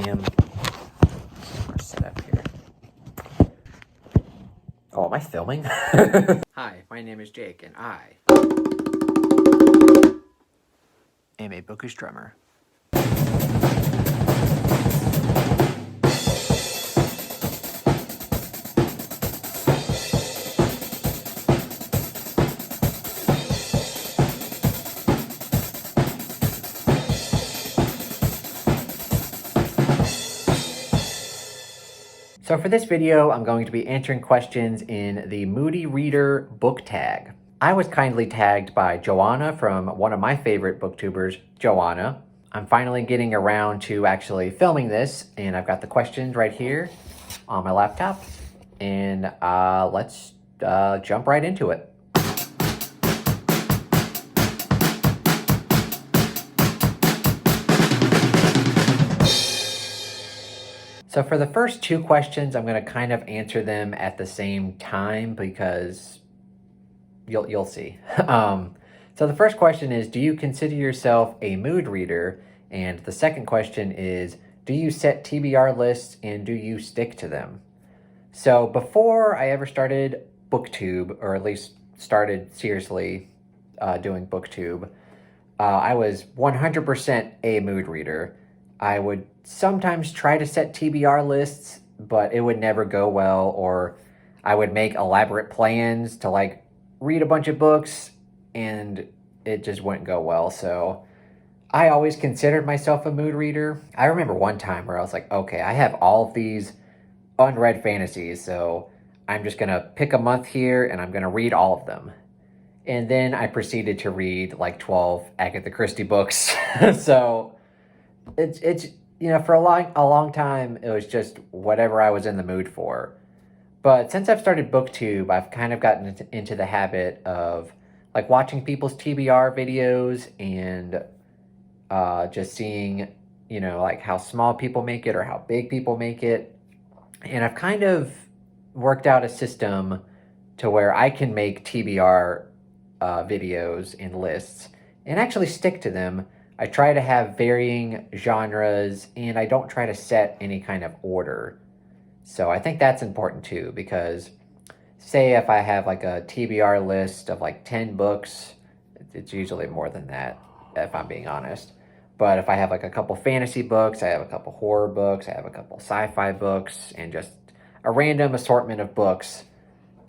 cam. More setup here. Oh, am I filming? Hi, my name is Jake, and I am a bookish drummer. So for this video, I'm going to be answering questions in the Moody Reader book tag. I was kindly tagged by Johanna from one of my favorite booktubers, Johanna. I'm finally getting around to actually filming this, and I've got the questions right here on my laptop. And let's jump right into it. So for the first two questions, I'm going to kind of answer them at the same time because you'll see. So the first question is, do you consider yourself a mood reader? And the second question is, do you set TBR lists and do you stick to them? So before I ever started BookTube, or at least started seriously doing BookTube, I was 100% a mood reader. I would sometimes try to set TBR lists, but it would never go well, or I would make elaborate plans to like read a bunch of books and it just wouldn't go well. So I always considered myself a mood reader. I remember one time where I was like, okay, I have all of these unread fantasies, so I'm just gonna pick a month here and I'm gonna read all of them. And then I proceeded to read like 12 Agatha Christie books. So it's you know, for a long time it was just whatever I was in the mood for. But since I've started BookTube, I've kind of gotten into the habit of like watching people's TBR videos and just seeing, you know, like how small people make it or how big people make it. And I've kind of worked out a system to where I can make TBR videos and lists and actually stick to them. I try to have varying genres and I don't try to set any kind of order. So I think that's important too, because say if I have like a TBR list of like 10 books, it's usually more than that, if I'm being honest. But if I have like a couple fantasy books, I have a couple horror books, I have a couple sci-fi books, and just a random assortment of books,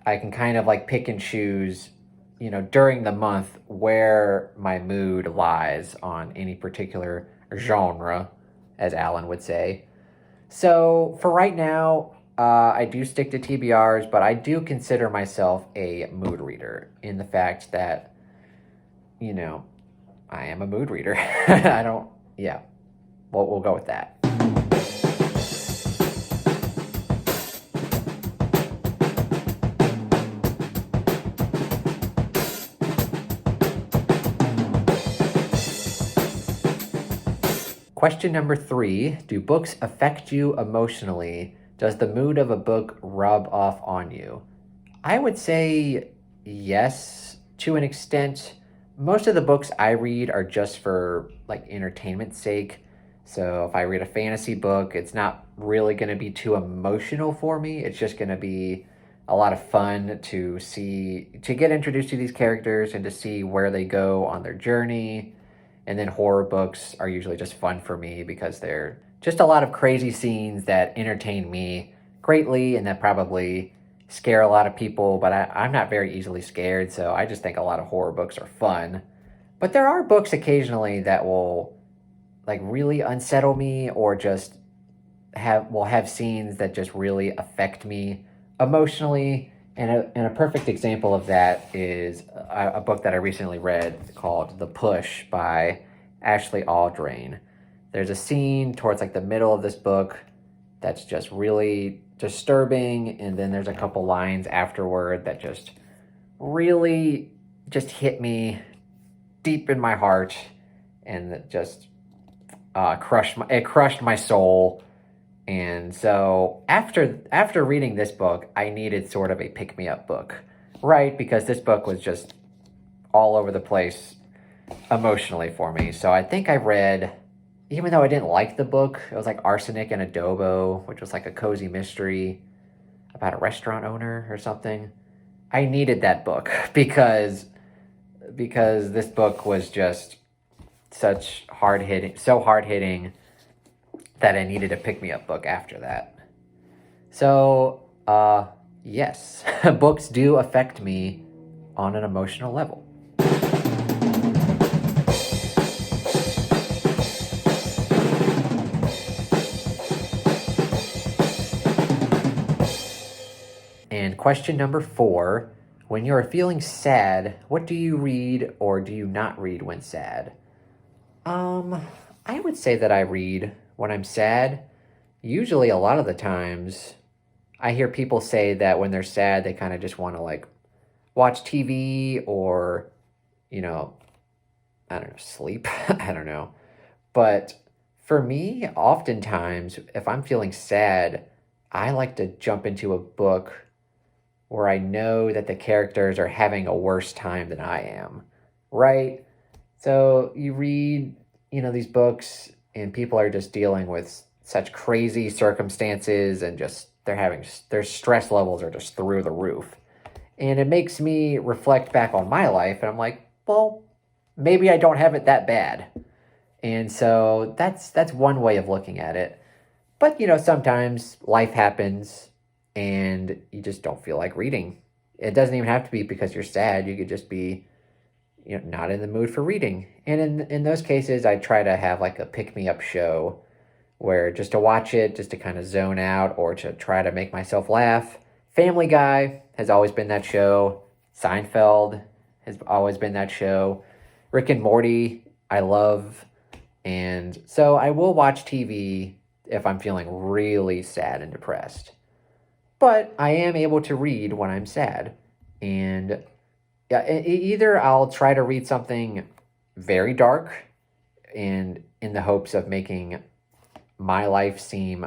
I can kind of like pick and choose, you know, during the month where my mood lies on any particular genre, as Alan would say. So for right now, I do stick to TBRs, but I do consider myself a mood reader in the fact that, you know, I am a mood reader. Yeah, we'll go with that. Question number 3, do books affect you emotionally? Does the mood of a book rub off on you? I would say yes, to an extent. Most of the books I read are just for like entertainment's sake. So if I read a fantasy book, it's not really going to be too emotional for me. It's just going to be a lot of fun to get introduced to these characters and to see where they go on their journey. And then horror books are usually just fun for me because they're just a lot of crazy scenes that entertain me greatly and that probably scare a lot of people, but I'm not very easily scared, so I just think a lot of horror books are fun. But there are books occasionally that will like really unsettle me or just have scenes that just really affect me emotionally. And a perfect example of that is a book that I recently read called The Push by Ashley Aldrain. There's a scene towards like the middle of this book that's just really disturbing, and then there's a couple lines afterward that just really just hit me deep in my heart, and it just crushed my soul. And so after reading this book, I needed sort of a pick-me-up book, right? Because this book was just all over the place emotionally for me. So I think I read, even though I didn't like the book, it was like Arsenic and Adobo, which was like a cozy mystery about a restaurant owner or something. I needed that book because this book was just so hard hitting that I needed a pick me up book after that. So, yes, books do affect me on an emotional level. And question number 4, when you are feeling sad, what do you read or do you not read when sad? I would say that I read when I'm sad. Usually a lot of the times I hear people say that when they're sad, they kind of just want to like watch TV or, you know, I don't know, sleep. I don't know. But for me, oftentimes, if I'm feeling sad, I like to jump into a book where I know that the characters are having a worse time than I am, right? So you read, these books and people are just dealing with such crazy circumstances and just their stress levels are just through the roof. And it makes me reflect back on my life and I'm like, well, maybe I don't have it that bad. And so that's one way of looking at it. But sometimes life happens and you just don't feel like reading. It doesn't even have to be because you're sad. You could just be not in the mood for reading. And in those cases, I try to have like a pick-me-up show where just to watch it, just to kind of zone out or to try to make myself laugh. Family Guy has always been that show. Seinfeld has always been that show. Rick and Morty, I love. And so I will watch TV if I'm feeling really sad and depressed. But I am able to read when I'm sad. And yeah, either I'll try to read something very dark and in the hopes of making my life seem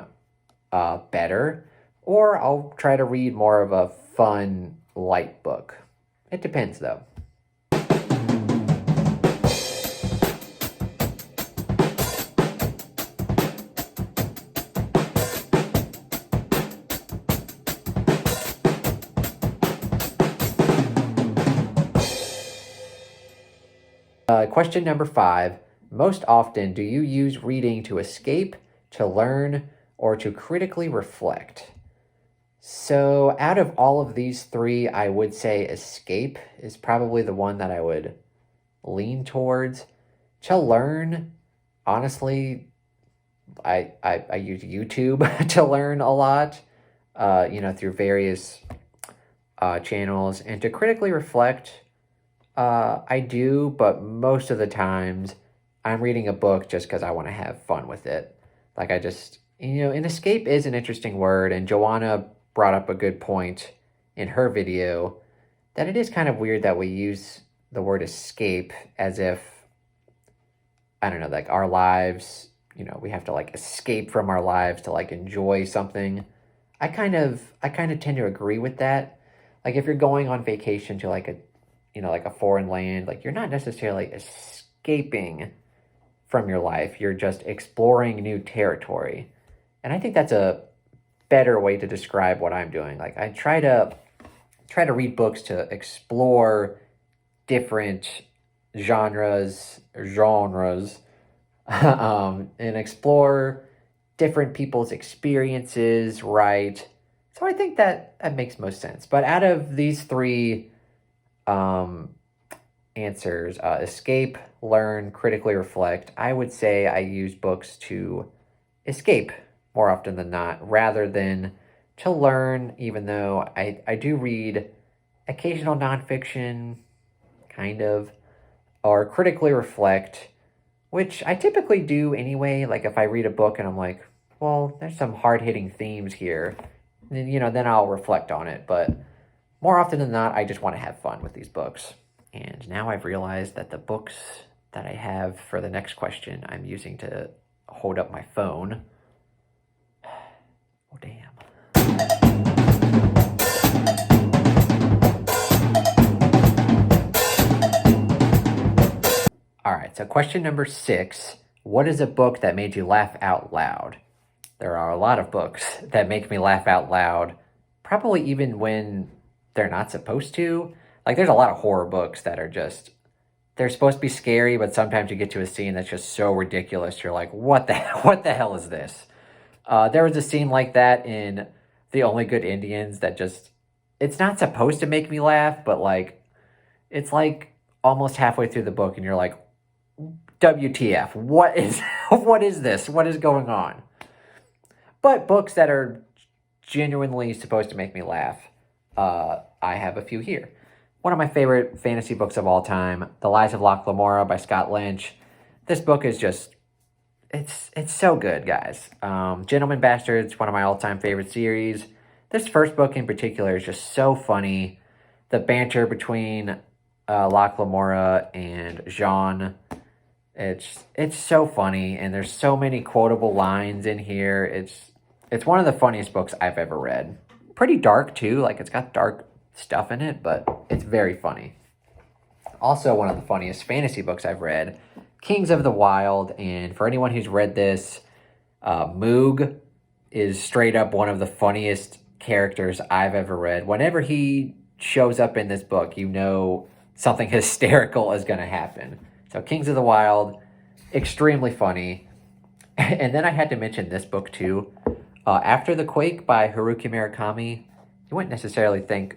better, or I'll try to read more of a fun, light book. It depends, though. Question number 5. Most often, do you use reading to escape, to learn, or to critically reflect? So out of all of these 3, I would say escape is probably the one that I would lean towards. To learn, honestly, I use YouTube to learn a lot, through various channels. And to critically reflect, I do, but most of the times I'm reading a book just because I want to have fun with it. Like I just, and escape is an interesting word, and Johanna brought up a good point in her video that it is kind of weird that we use the word escape as if, I don't know, like our lives, we have to like escape from our lives to like enjoy something. I kind of tend to agree with that. Like if you're going on vacation to like a foreign land, like you're not necessarily escaping from your life. You're just exploring new territory. And I think that's a better way to describe what I'm doing. Like I try to read books to explore different genres, and explore different people's experiences, right? So I think that makes most sense. But out of these 3 answers, escape, learn, critically reflect, I would say I use books to escape more often than not, rather than to learn, even though I do read occasional nonfiction, kind of, or critically reflect, which I typically do anyway. Like if I read a book and I'm like, well, there's some hard-hitting themes here, then, then I'll reflect on it. But more often than not, I just want to have fun with these books. And now I've realized that the books that I have for the next question, I'm using to hold up my phone. Oh, damn. All right, so question number 6. What is a book that made you laugh out loud? There are a lot of books that make me laugh out loud, probably even when they're not supposed to. Like, there's a lot of horror books that are just, they're supposed to be scary, but sometimes you get to a scene that's just so ridiculous. You're like, what the hell is this? There was a scene like that in The Only Good Indians that just, it's not supposed to make me laugh, but like, it's like almost halfway through the book and you're like, WTF, what is, what is this? What is going on? But books that are genuinely supposed to make me laugh, I have a few here. One of my favorite fantasy books of all time, The Lies of Locke Lamora by Scott Lynch. This book is just, it's so good, guys. Gentleman Bastards, one of my all-time favorite series. This first book in particular is just so funny. The banter between Locke Lamora and Jean, it's so funny, and there's so many quotable lines in here. It's one of the funniest books I've ever read. Pretty dark too, like it's got dark stuff in it, but it's very funny. Also one of the funniest fantasy books I've read, Kings of the Wild, and for anyone who's read this, Moog is straight up one of the funniest characters I've ever read. Whenever he shows up in this book, you know something hysterical is going to happen. So Kings of the Wild, extremely funny. And then I had to mention this book too. After the Quake by Haruki Murakami. You wouldn't necessarily think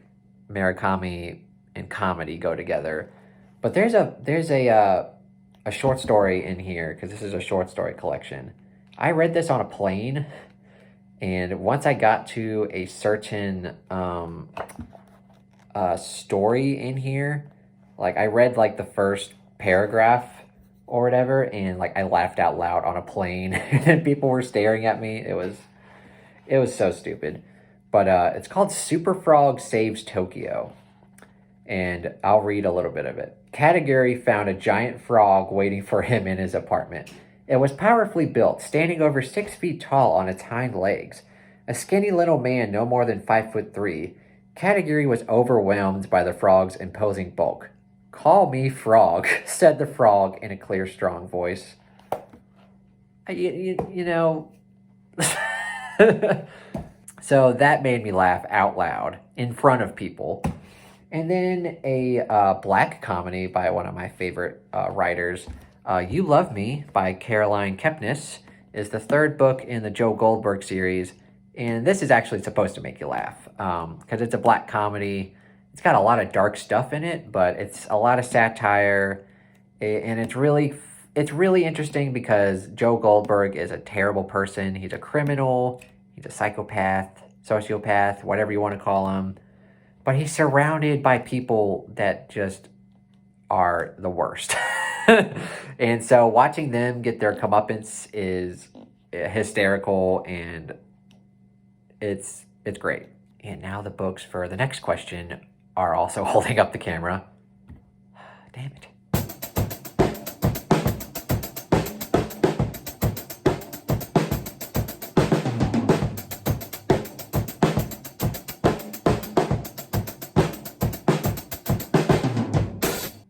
Murakami and comedy go together, but there's a short story in here, because this is a short story collection. I read this on a plane, and once I got to a certain story in here, like I read like the first paragraph or whatever, and like I laughed out loud on a plane, and people were staring at me. It was so stupid. But it's called Super Frog Saves Tokyo. And I'll read a little bit of it. Katagiri found a giant frog waiting for him in his apartment. It was powerfully built, standing over 6 feet tall on its hind legs. A skinny little man no more than 5'3". Katagiri was overwhelmed by the frog's imposing bulk. "Call me Frog," said the frog in a clear, strong voice. You know... So that made me laugh out loud in front of people. And then a black comedy by one of my favorite writers, You Love Me by Caroline Kepnes, is the third book in the Joe Goldberg series. And this is actually supposed to make you laugh because it's a black comedy. It's got a lot of dark stuff in it, but it's a lot of satire. And it's really interesting because Joe Goldberg is a terrible person. He's a criminal. He's a psychopath, sociopath, whatever you want to call him. But he's surrounded by people that just are the worst. And so watching them get their comeuppance is hysterical, and it's great. And now the books for the next question are also holding up the camera. Damn it.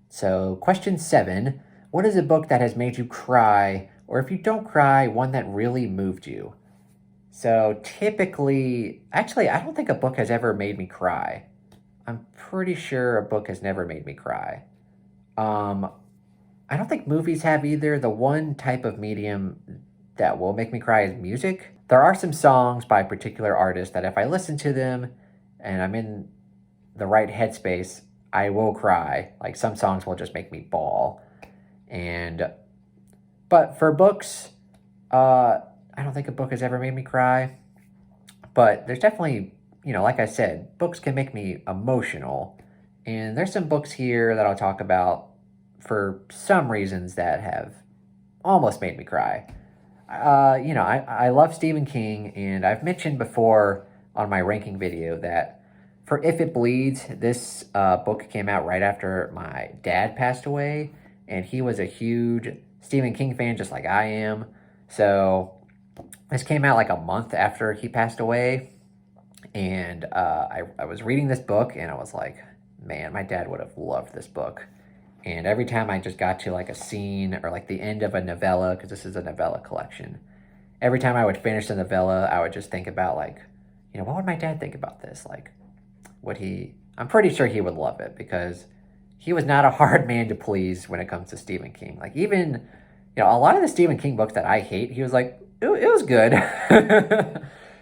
So, question 7, what is a book that has made you cry, or if you don't cry, one that really moved you? So, typically, actually, I don't think a book has ever made me cry. I'm pretty sure a book has never made me cry. I don't think movies have either. The one type of medium that will make me cry is music. There are some songs by particular artists that if I listen to them and I'm in the right headspace, I will cry. Like, some songs will just make me bawl. But for books, I don't think a book has ever made me cry. But there's definitely, like I said, books can make me emotional. And there's some books here that I'll talk about for some reasons that have almost made me cry. I love Stephen King, and I've mentioned before on my ranking video that for If It Bleeds, this book came out right after my dad passed away, and he was a huge Stephen King fan just like I am. So this came out like a month after he passed away, and I was reading this book, and I was like, man, my dad would have loved this book. And every time I just got to like a scene or like the end of a novella, because this is a novella collection, every time I would finish the novella, I would just think about like, what would my dad think about this? Like, I'm pretty sure he would love it because he was not a hard man to please when it comes to Stephen King. Like, even, a lot of the Stephen King books that I hate, he was like, it was good.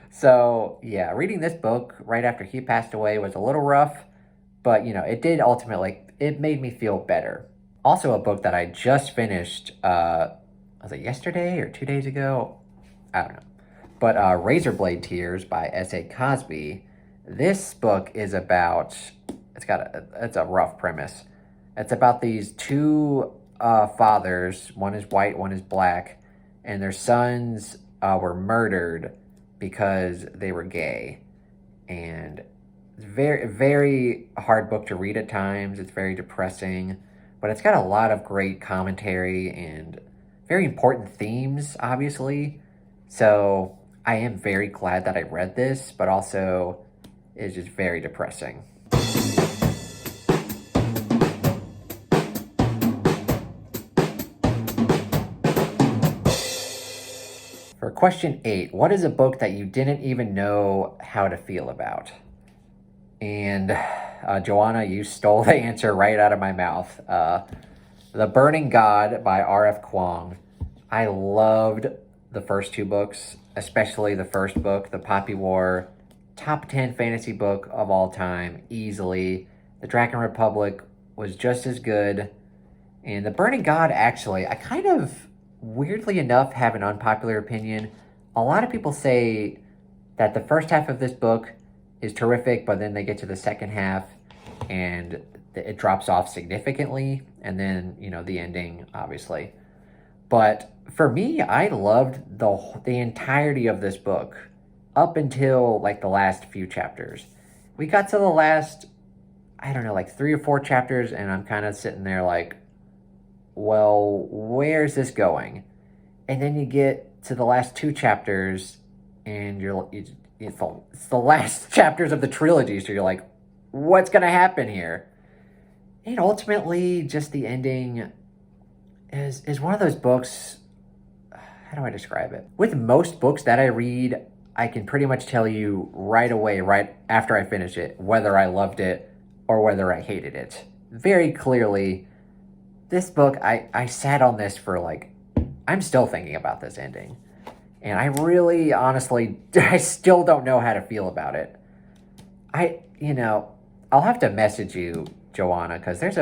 So, yeah, reading this book right after he passed away was a little rough, but, it did ultimately, it made me feel better. Also, a book that I just finished, was it yesterday or 2 days ago? I don't know. But Razorblade Tears by S.A. Cosby. This book is about, it's a rough premise. It's about these two fathers, one is white, one is black, and their sons were murdered because they were gay. And it's very, very hard book to read at times. It's very depressing, but it's got a lot of great commentary and very important themes, obviously. So I am very glad that I read this, but also it's just very depressing. For question 8, what is a book that you didn't even know how to feel about? And Johanna, you stole the answer right out of my mouth. The Burning God by R.F. Kuang. I loved the first two books, especially the first book, The Poppy War. Top 10 fantasy book of all time, easily. The Dragon Republic was just as good. And The Burning God, actually, I kind of, weirdly enough, have an unpopular opinion. A lot of people say that the first half of this book is terrific, but then they get to the second half and it drops off significantly. And then, the ending, obviously. But for me, I loved the entirety of this book up until like the last few chapters. We got to the last, I don't know, like 3 or 4 chapters, and I'm kind of sitting there like, well, where's this going? And then you get to the last 2 chapters, and it's the last chapters of the trilogy, so you're like, what's going to happen here? And ultimately, just the ending is one of those books, how do I describe it? With most books that I read, I can pretty much tell you right away, right after I finish it, whether I loved it or whether I hated it. Very clearly, this book, I sat on this for like, I'm still thinking about this ending. And I really, honestly, I still don't know how to feel about it. I'll have to message you, Johanna, because there's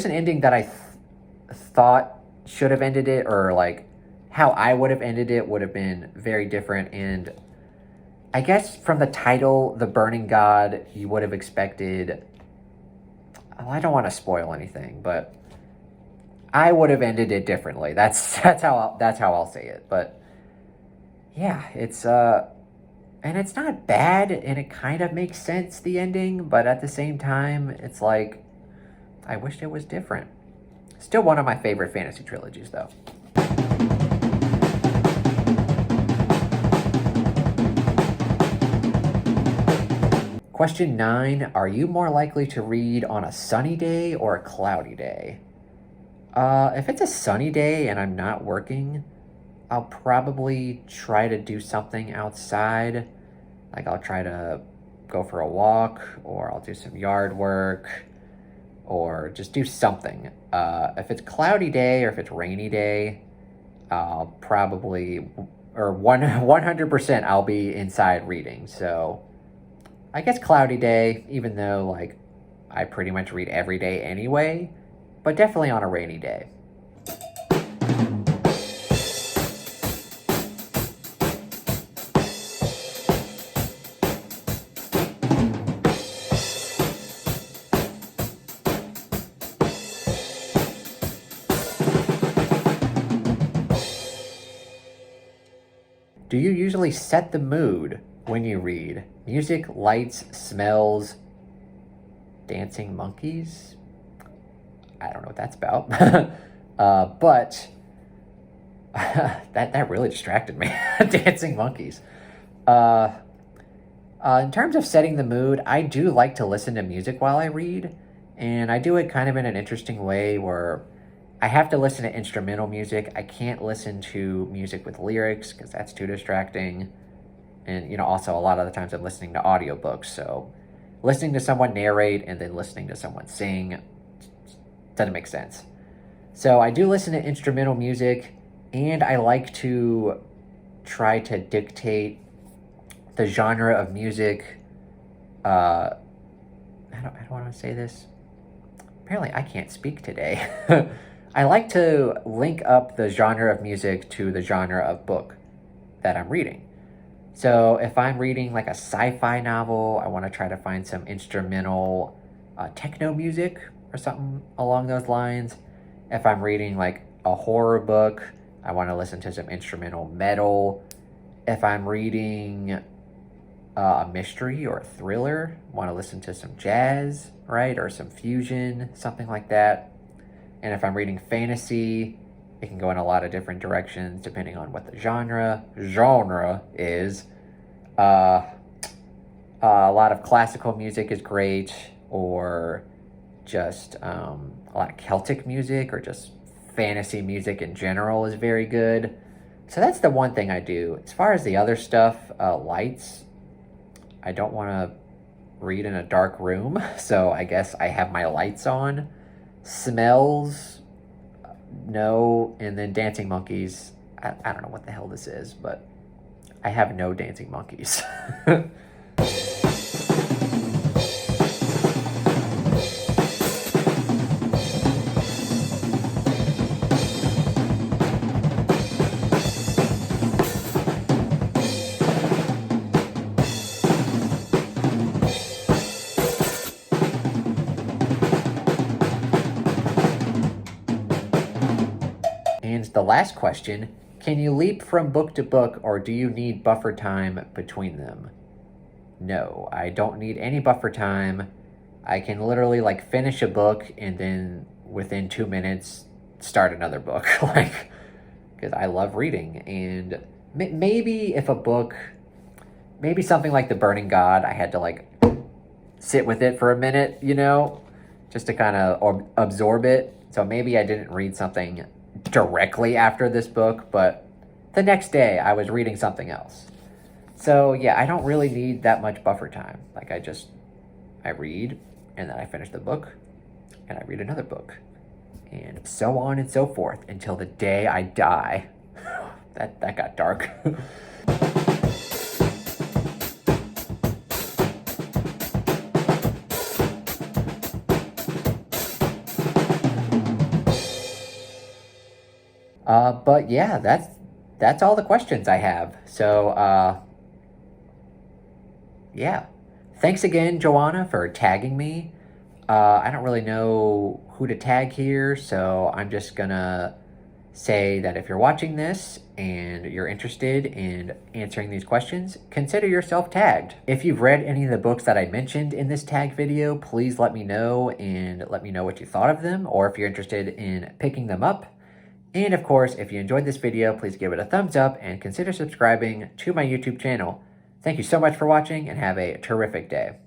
an ending that I thought should have ended it, or like how I would have ended it would have been very different. And I guess from the title, The Burning God, you would have expected, well, I don't want to spoil anything, but I would have ended it differently. That's how I'll say it. But yeah, and it's not bad, and it kind of makes sense, the ending, but at the same time, it's like, I wished it was different. Still one of my favorite fantasy trilogies, though. Question 9, are you more likely to read on a sunny day or a cloudy day? If it's a sunny day and I'm not working, I'll probably try to do something outside. Like, I'll try to go for a walk, or I'll do some yard work, or just do something. If it's cloudy day or if it's rainy day, I'll probably, or 100% I'll be inside reading. So I guess cloudy day, even though like I pretty much read every day anyway, but definitely on a rainy day. Do you usually set the mood when you read? Music, lights, smells, dancing monkeys? I don't know what that's about. But that really distracted me. Dancing monkeys. In terms of setting the mood, I do like to listen to music while I read. And I do it kind of in an interesting way where I have to listen to instrumental music. I can't listen to music with lyrics because that's too distracting. And, also a lot of the times I'm listening to audiobooks. So listening to someone narrate and then listening to someone sing doesn't make sense. So I do listen to instrumental music, and I like to try to dictate the genre of music. How do I want to say this? Apparently I can't speak today. I like to link up the genre of music to the genre of book that I'm reading. So if I'm reading like a sci-fi novel, I want to try to find some instrumental techno music or something along those lines. If I'm reading like a horror book, I want to listen to some instrumental metal. If I'm reading a mystery or a thriller, I want to listen to some jazz, right? Or some fusion, something like that. And if I'm reading fantasy, it can go in a lot of different directions depending on what the genre is. A lot of classical music is great, or just a lot of Celtic music, or just fantasy music in general is very good. So that's the one thing I do. As far as the other stuff, lights, I don't want to read in a dark room, so I guess I have my lights on. Smells, no. And then dancing monkeys, I don't know what the hell this is, but I have no dancing monkeys. And the last question, can you leap from book to book, or do you need buffer time between them? No, I don't need any buffer time. I can literally finish a book and then within 2 minutes start another book, because I love reading. And maybe if a book, maybe something like The Burning God, I had to sit with it for a minute, just to kind of absorb it. So maybe I didn't read something directly after this book, but the next day I was reading something else. So yeah, I don't really need that much buffer time. I read, and then I finish the book, and I read another book, and so on and so forth until the day I die. That got dark. But yeah, that's all the questions I have. So yeah. Thanks again, Johanna, for tagging me. I don't really know who to tag here, so I'm just gonna say that if you're watching this and you're interested in answering these questions, consider yourself tagged. If you've read any of the books that I mentioned in this tag video, please let me know, and let me know what you thought of them, or if you're interested in picking them up. And of course, if you enjoyed this video, please give it a thumbs up and consider subscribing to my YouTube channel. Thank you so much for watching, and have a terrific day.